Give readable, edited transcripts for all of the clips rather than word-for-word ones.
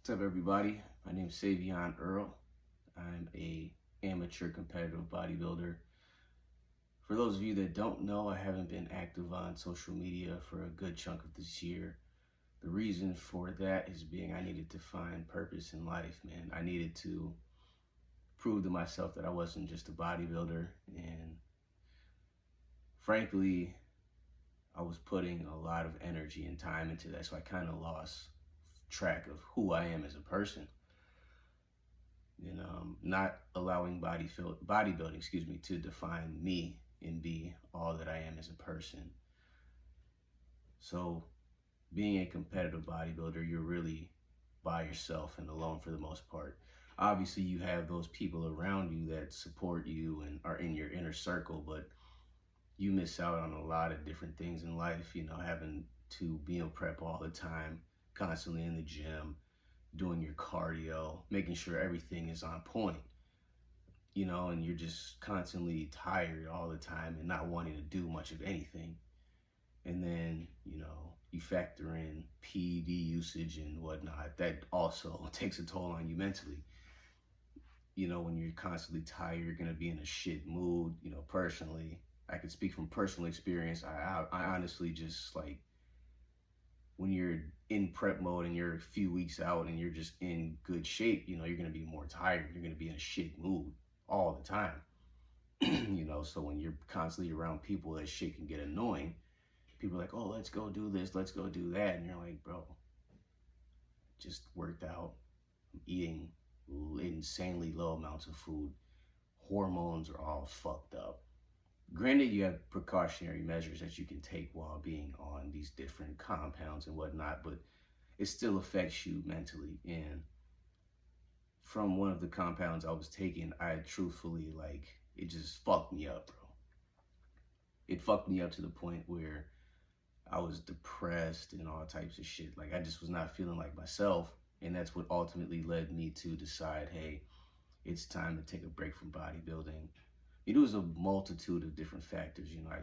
What's up, everybody? My name is Savion Earl. I'm a amateur competitive bodybuilder. For those of you that don't know, I haven't been active on social media for a good chunk of this year. The reason for that is I needed to find purpose in life, man. I needed to prove to myself that I wasn't just a bodybuilder, and frankly, I was putting a lot of energy and time into that, so I kind of lost track of who I am as a person. Not allowing bodybuilding, to define me and be all that I am as a person. So being a competitive bodybuilder, you're really by yourself and alone for the most part. Obviously, you have those people around you that support you and are in your inner circle, but you miss out on a lot of different things in life, having to meal prep all the time, constantly in the gym, doing your cardio, making sure everything is on point, and you're just constantly tired all the time and not wanting to do much of anything. And then, you factor in PED usage and whatnot. That also takes a toll on you mentally. When you're constantly tired, you're going to be in a shit mood. Personally, I can speak from personal experience. I honestly just when you're in prep mode and you're a few weeks out and you're just in good shape, you're going to be more tired. You're going to be in a shit mood all the time. So when you're constantly around people, that shit can get annoying. People are like, oh, let's go do this, let's go do that. And you're like, bro, just worked out. I'm eating insanely low amounts of food. Hormones are all fucked up. Granted, you have precautionary measures that you can take while being on these different compounds and whatnot, but it still affects you mentally. And from one of the compounds I was taking, I truthfully, it just fucked me up, bro. It fucked me up to the point where I was depressed and all types of shit. I just was not feeling like myself. And that's what ultimately led me to decide, hey, it's time to take a break from bodybuilding. It was a multitude of different factors. I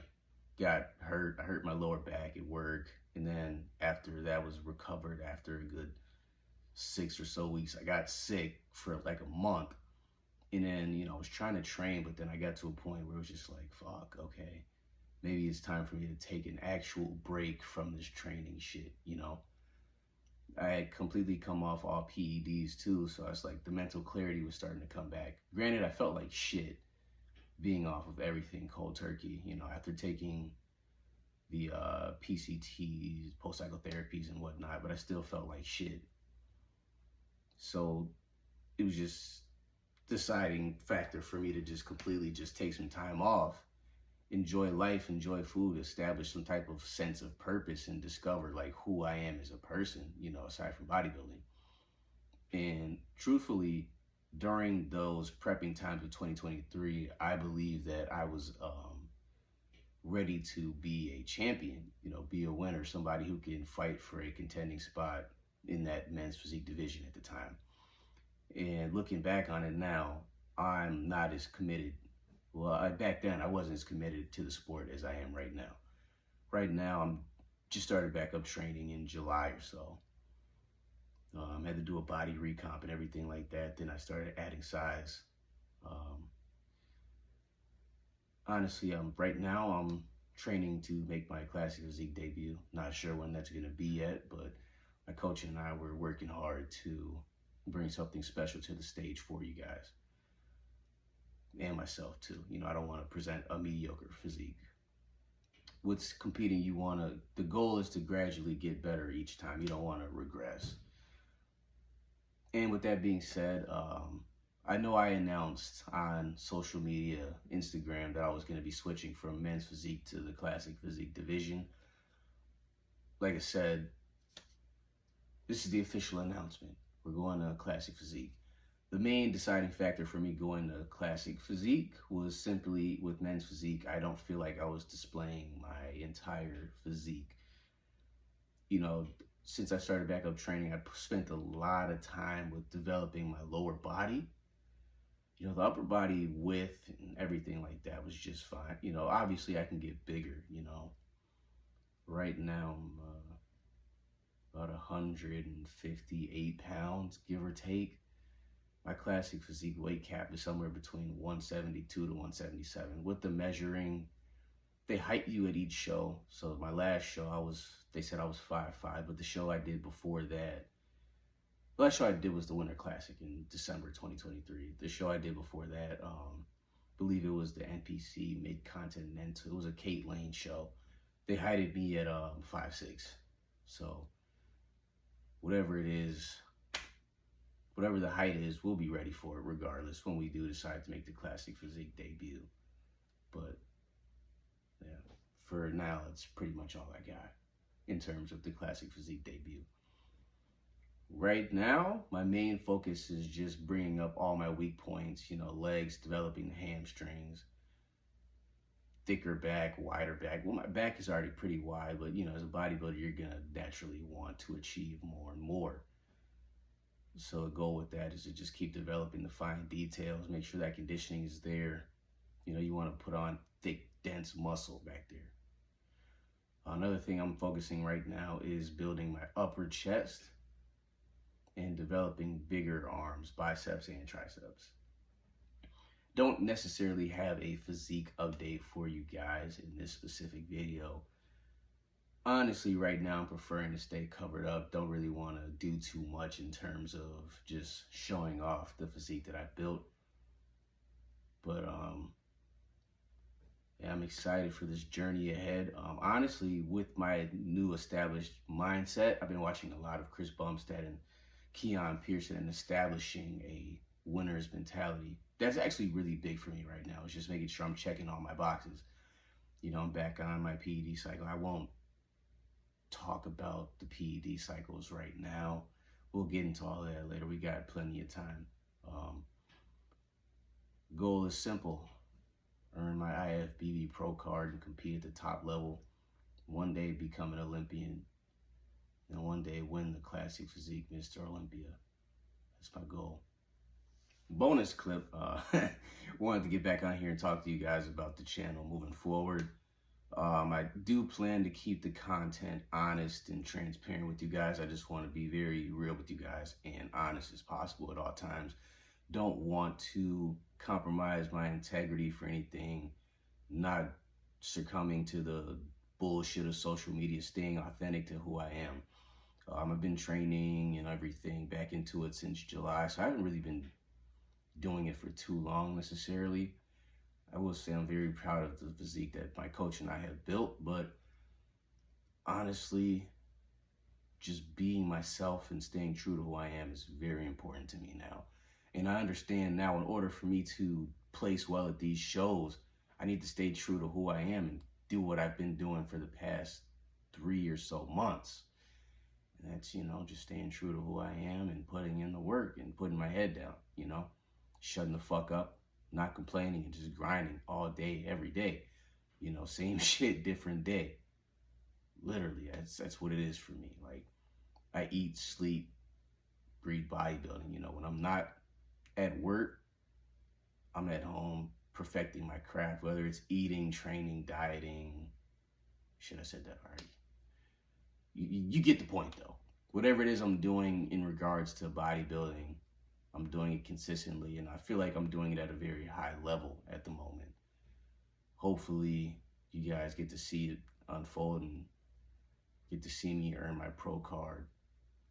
got hurt. I hurt my lower back at work. And then after that was recovered after a good 6 or so weeks. I got sick for a month. And then, I was trying to train, but then I got to a point where it was just like, fuck, okay, maybe it's time for me to take an actual break from this training shit, I had completely come off all PEDs too. So I was like, the mental clarity was starting to come back. Granted, I felt like shit being off of everything cold turkey, after taking the PCTs, post-psychotherapies and whatnot, but I still felt like shit. So it was just deciding factor for me to just completely just take some time off, enjoy life, enjoy food, establish some type of sense of purpose and discover who I am as a person, aside from bodybuilding. And truthfully, during those prepping times of 2023, I believe that I was ready to be a champion, be a winner, somebody who can fight for a contending spot in that men's physique division at the time. And looking back on it now, I'm not as committed. Well, back then I wasn't as committed to the sport as I am right now. Right now, I'm just started back up training in July or so. Had to do a body recomp and everything like that. Then I started adding size. Honestly, right now I'm training to make my classic physique debut. Not sure when that's going to be yet, but my coach and I were working hard to bring something special to the stage for you guys. And myself too. I don't want to present a mediocre physique. With competing, the goal is to gradually get better each time. You don't want to regress. And with that being said, I know I announced on social media, Instagram, that I was going to be switching from men's physique to the classic physique division. Like I said, this is the official announcement. We're going to classic physique. The main deciding factor for me going to classic physique was simply with men's physique, I don't feel like I was displaying my entire physique. Since I started back up training, I spent a lot of time with developing my lower body. The upper body width and everything like that was just fine. Obviously I can get bigger, Right now I'm about 158 pounds, give or take. My classic physique weight cap is somewhere between 172 to 177. With the measuring, they height you at each show. So my last show, they said I was 5'5", but the show I did before that, the last show I did was the Winter Classic in December 2023. The show I did before that, believe it was the NPC Mid-Continental. It was a Kate Lane show. They heighted me at 5'6". So whatever it is, whatever the height is, we'll be ready for it regardless when we do decide to make the Classic Physique debut. But yeah, for now, it's pretty much all I got in terms of the Classic Physique debut. Right now, my main focus is just bringing up all my weak points, legs, developing the hamstrings, thicker back, wider back. Well, my back is already pretty wide, but as a bodybuilder, you're gonna naturally want to achieve more and more. So a goal with that is to just keep developing the fine details, make sure that conditioning is there. You want to put on thick, dense muscle back there. Another thing I'm focusing right now is building my upper chest and developing bigger arms, biceps and triceps. Don't necessarily have a physique update for you guys in this specific video. Honestly, right now I'm preferring to stay covered up. Don't really want to do too much in terms of just showing off the physique that I built. But yeah, I'm excited for this journey ahead. Honestly, with my new established mindset, I've been watching a lot of Chris Bumstead and Keon Pearson and establishing a winner's mentality. That's actually really big for me right now. It's just making sure I'm checking all my boxes. I'm back on my PED cycle. I won't talk about the PED cycles right now. We'll get into all that later. We got plenty of time. Goal is simple. Earn my IFBB pro card and compete at the top level. One day become an Olympian. And one day win the Classic Physique Mr. Olympia. That's my goal. Bonus clip. Wanted to get back on here and talk to you guys about the channel moving forward. I do plan to keep the content honest and transparent with you guys. I just want to be very real with you guys and honest as possible at all times. Don't want to compromise my integrity for anything. Not succumbing to the bullshit of social media, staying authentic to who I am. I've been training and everything back into it since July, so I haven't really been doing it for too long necessarily. I will say I'm very proud of the physique that my coach and I have built, but honestly, just being myself and staying true to who I am is very important to me now. And I understand now, in order for me to place well at these shows, I need to stay true to who I am and do what I've been doing for the past 3 or so months. And that's, just staying true to who I am and putting in the work and putting my head down, shutting the fuck up, not complaining and just grinding all day, every day. Same shit, different day. Literally, that's what it is for me. Like, I eat, sleep, breathe bodybuilding. When I'm not at work, I'm at home perfecting my craft, whether it's eating, training, dieting. Should have said that already. You get the point though. Whatever it is I'm doing in regards to bodybuilding, I'm doing it consistently, and I feel like I'm doing it at a very high level at the moment. Hopefully you guys get to see it unfold and get to see me earn my pro card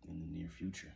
in the near future.